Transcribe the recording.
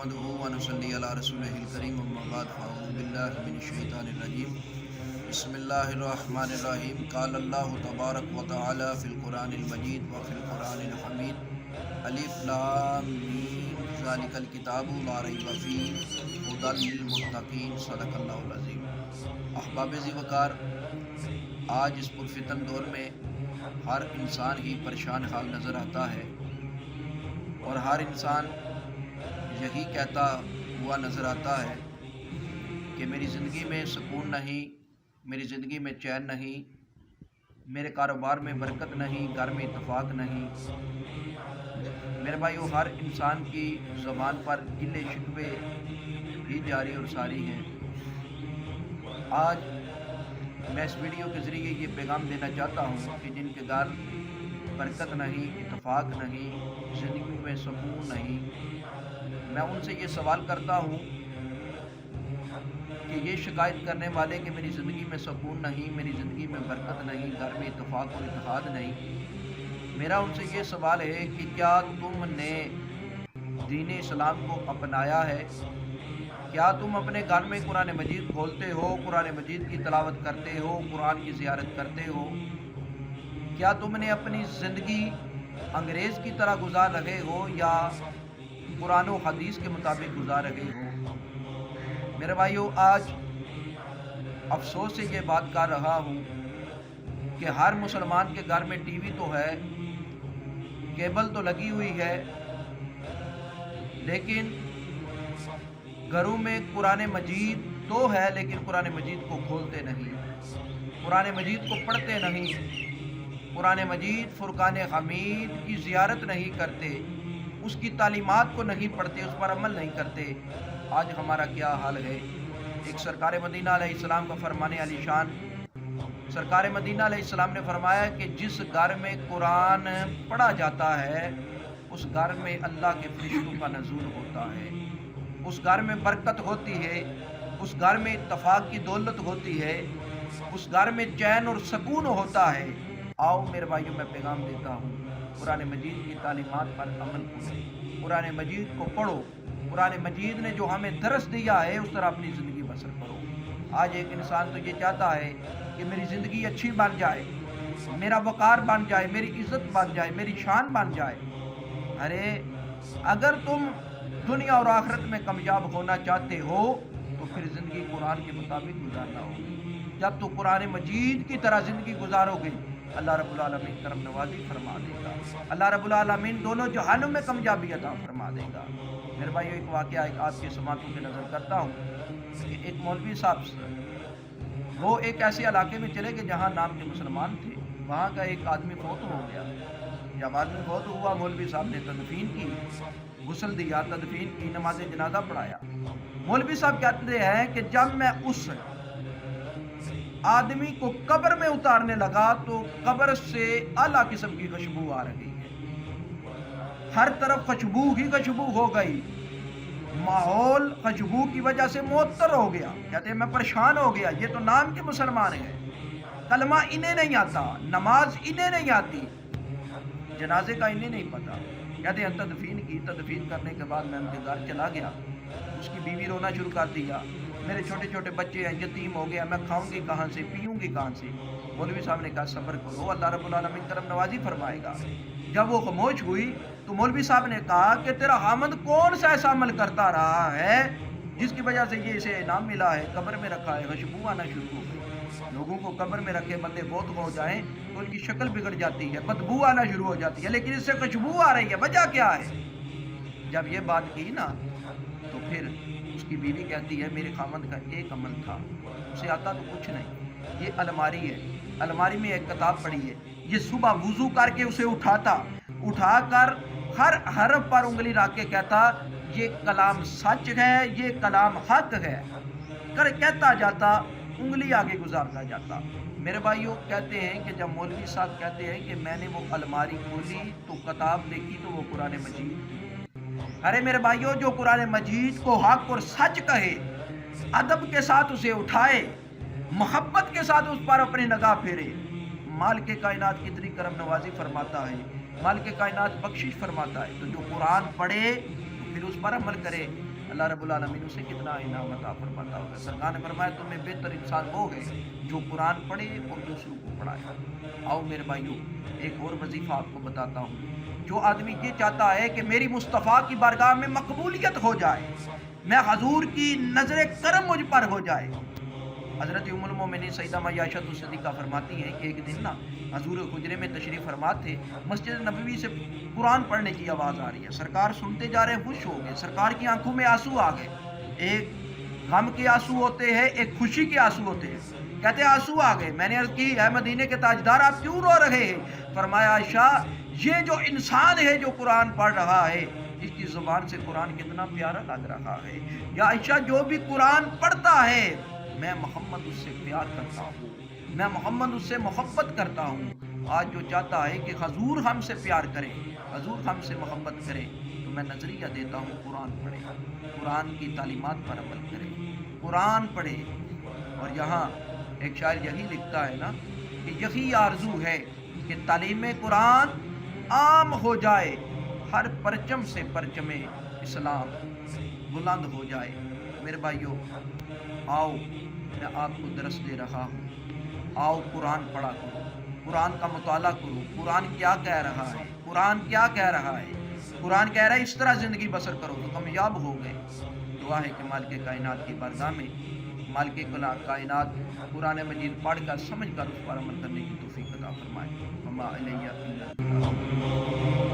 نحمده ونصلي على رسوله الكريم اما بعد فاعوذ بالله من الشيطان الرجيم بسم الله الرحمن الرحيم قال الله تبارك وتعالى في القرآن المجيد وفي القرآن الحميد الف لام میم ذلك الكتاب لا ریب فیہ ھدی للمتقین صدق اللہ العظیم۔ احباب ذی وقار، آج اس پرفتن دور میں ہر انسان ہی پریشان حال نظر آتا ہے اور ہر انسان یہی کہتا ہوا نظر آتا ہے کہ میری زندگی میں سکون نہیں، میری زندگی میں چین نہیں، میرے کاروبار میں برکت نہیں، گھر میں اتفاق نہیں۔ میرے بھائیو، ہر انسان کی زبان پر گلے شکوے ہی جاری اور ساری ہیں۔ آج میں اس ویڈیو کے ذریعے یہ پیغام دینا چاہتا ہوں کہ جن کے گھر برکت نہیں، اتفاق نہیں، زندگی میں سکون نہیں، میں ان سے یہ سوال کرتا ہوں کہ یہ شکایت کرنے والے کہ میری زندگی میں سکون نہیں، میری زندگی میں برکت نہیں، گھر میں اتفاق اور اتحاد نہیں، میرا ان سے یہ سوال ہے کہ کیا تم نے دین اسلام کو اپنایا ہے؟ کیا تم اپنے گھر میں قرآن مجید کھولتے ہو، قرآن مجید کی تلاوت کرتے ہو، قرآن کی زیارت کرتے ہو؟ کیا تم نے اپنی زندگی انگریز کی طرح گزار رہے ہو یا قرآن و حدیث کے مطابق گزار رہے ہو؟ میرے بھائیو، آج افسوس سے یہ بات کر رہا ہوں کہ ہر مسلمان کے گھر میں ٹی وی تو ہے، کیبل تو لگی ہوئی ہے، لیکن گھروں میں قرآن مجید تو ہے لیکن قرآن مجید کو کھولتے نہیں، قرآن مجید کو پڑھتے نہیں، قرآن مجید فرقان حمید کی زیارت نہیں کرتے، اس کی تعلیمات کو نہیں پڑھتے، اس پر عمل نہیں کرتے۔ آج ہمارا کیا حال ہے؟ ایک سرکار مدینہ علیہ السلام کا فرمان علی شان، سرکار مدینہ علیہ السلام نے فرمایا کہ جس گھر میں قرآن پڑھا جاتا ہے اس گھر میں اللہ کے فرشتوں کا نزول ہوتا ہے، اس گھر میں برکت ہوتی ہے، اس گھر میں اتفاق کی دولت ہوتی ہے، اس گھر میں چین اور سکون ہوتا ہے۔ آؤ میرے بھائیوں، میں پیغام دیتا ہوں، قرآن مجید کی تعلیمات پر عمل کرو، قرآن مجید کو پڑھو، قرآن مجید نے جو ہمیں درس دیا ہے اس طرح اپنی زندگی بسر کرو۔ آج ایک انسان تو یہ چاہتا ہے کہ میری زندگی اچھی بن جائے، میرا وقار بن جائے، میری عزت بن جائے، میری شان بن جائے۔ ارے اگر تم دنیا اور آخرت میں کامیاب ہونا چاہتے ہو تو پھر زندگی قرآن کے مطابق گزارنا ہوگی۔ جب تو قرآن مجید کی طرح زندگی گزارو گے، اللہ رب العالمین کرم نوازی فرما دے گا، اللہ رب العالمین دونوں جہانوں میں کامیابی عطا فرما دے گا۔ میرے بھائیو، ایک واقعہ ایک آپ کے سماعتوں پہ نظر کرتا ہوں کہ ایک مولوی صاحب وہ ایک ایسے علاقے میں چلے گئے جہاں نام کے مسلمان تھے، وہاں کا ایک آدمی فوت ہو گیا۔ جب آدمی فوت ہوا، مولوی صاحب نے تدفین کی، غسل دیا، تدفین کی، نماز جنازہ پڑھایا۔ مولوی صاحب کہتے ہیں کہ جب میں اس آدمی کو قبر میں اتارنے لگا تو قبر سے اعلیٰ قسم کی خوشبو آ رہی ہے، ہر طرف خوشبو ہی خوشبو ہو گئی، ماحول خوشبو کی وجہ سے معطر ہو گیا۔ کہتے ہیں میں پریشان ہو گیا، یہ تو نام کے مسلمان ہیں، کلمہ انہیں نہیں آتا، نماز انہیں نہیں آتی، جنازے کا انہیں نہیں پتا۔ کہتے ہیں تدفین کی، تدفین کرنے کے بعد میں ان کے گھر چلا گیا، اس کی بیوی رونا شروع کر دیا، میرے چھوٹے چھوٹے بچے ہیں، یتیم ہو گیا، میں کھاؤں گی کہاں سے، پیوں گی کہاں سے؟ مولوی صاحب نے کہا صبر کرو، اللہ رب العالمین کرم نوازی فرمائے گا۔ جب وہ خاموش ہوئی تو مولوی صاحب نے کہا کہ تیرا حامد کون سا ایسا عمل کرتا رہا ہے جس کی وجہ سے یہ اسے انعام ملا ہے؟ قبر میں رکھا ہے، خوشبو آنا شروع ہو گئی۔ لوگوں کو قبر میں رکھے بندے بہت ہو جائیں تو ان کی شکل بگڑ جاتی ہے، بدبو آنا شروع ہو جاتی ہے، لیکن اس سے خوشبو آ رہی ہے، وجہ کیا ہے؟ جب یہ بات کی نا تو پھر اس کی بیوی کہتی ہے میرے خامد کا ایک عمل تھا، اسے آتا تو کچھ نہیں، یہ الماری ہے، الماری میں ایک کتاب پڑی ہے، یہ صبح وضو کر کے اسے اٹھا کر ہر حرف پر انگلی رکھ کے کہتا یہ کلام سچ ہے، یہ کلام حق ہے، کہتا جاتا، انگلی آگے گزارتا جاتا۔ میرے بھائیوں، کہتے ہیں کہ جب مولوی صاحب کہتے ہیں کہ میں نے وہ الماری کھولی تو کتاب دیکھی تو وہ قرآن مجید تھی۔ ارے میرے بھائیوں، جو قرآن مجید کو حق اور سچ کہے، ادب کے ساتھ اسے اٹھائے، محبت کے ساتھ اس پر اپنی نگاہ پھیرے، مالک کائنات کتنی کرم نوازی فرماتا ہے، مالک کائنات بخشش فرماتا ہے۔ تو جو قرآن پڑھے تو پھر اس پر عمل کرے، اللہ رب العالمین اسے کتنا انعام عطا فرماتا ہوگا۔ سرکار نے فرمایا تمہیں بہتر انسان وہ ہے جو قرآن پڑھے اور دوسروں کو پڑھائے۔ آؤ میرے بھائیوں، ایک اور وظیفہ آپ کو بتاتا ہوں۔ جو آدمی یہ چاہتا ہے کہ میری مصطفیٰ کی بارگاہ میں مقبولیت ہو جائے، میں حضور کی نظر کرم مجھ پر ہو جائے۔ حضرت ام المومنین سیدہ عائشہ صدیقہ فرماتی ہیں کہ ایک دن نا حضور حجرے میں تشریف فرما تھے، مسجد نبوی سے قرآن پڑھنے کی آواز آ رہی ہے، سرکار سنتے جا رہے، خوش ہو گئے، سرکار کی آنکھوں میں آنسو آ گئے۔ ایک غم کے آنسو ہوتے ہیں، ایک خوشی کے آنسو ہوتے ہیں، کہتے ہیں آنسو آ گئے۔ میں نے عرض کی اے مدینے کے تاجدار آپ کیوں رو رہے ہیں؟ فرمایا عائشہ یہ جو انسان ہے جو قرآن پڑھ رہا ہے، اس کی زبان سے قرآن کتنا پیارا لگ رہا ہے۔ یا عائشہ جو بھی قرآن پڑھتا ہے میں محمد اس سے پیار کرتا ہوں، میں محمد اس سے محبت کرتا ہوں۔ آج جو چاہتا ہے کہ حضور ہم سے پیار کرے، حضور ہم سے محبت کرے، تو میں نظریہ دیتا ہوں قرآن پڑھے، قرآن کی تعلیمات پر عمل کرے، قرآن پڑھے۔ اور یہاں ایک شاعر یہی لکھتا ہے نا کہ یہی آرزو ہے کہ تعلیم قرآن عام ہو جائے، ہر پرچم سے پرچم اسلام بلند ہو جائے۔ میرے بھائیوں، آؤ میں آپ کو درس دے رہا ہوں، آؤ قرآن پڑھا کرو، قرآن کا مطالعہ کرو، قرآن کیا کہہ رہا ہے، قرآن کیا کہہ رہا ہے۔ قرآن کہہ رہا ہے اس طرح زندگی بسر کرو تو کامیاب ہو گئے۔ دعا ہے کہ مالک کائنات کی بارگاہ میں مالک کائنات قرآن مجید پڑھ کر سمجھ کر اس پر عمل کرنے کی توفیق عطا فرمائے۔ وما علیہ الا البلاغ۔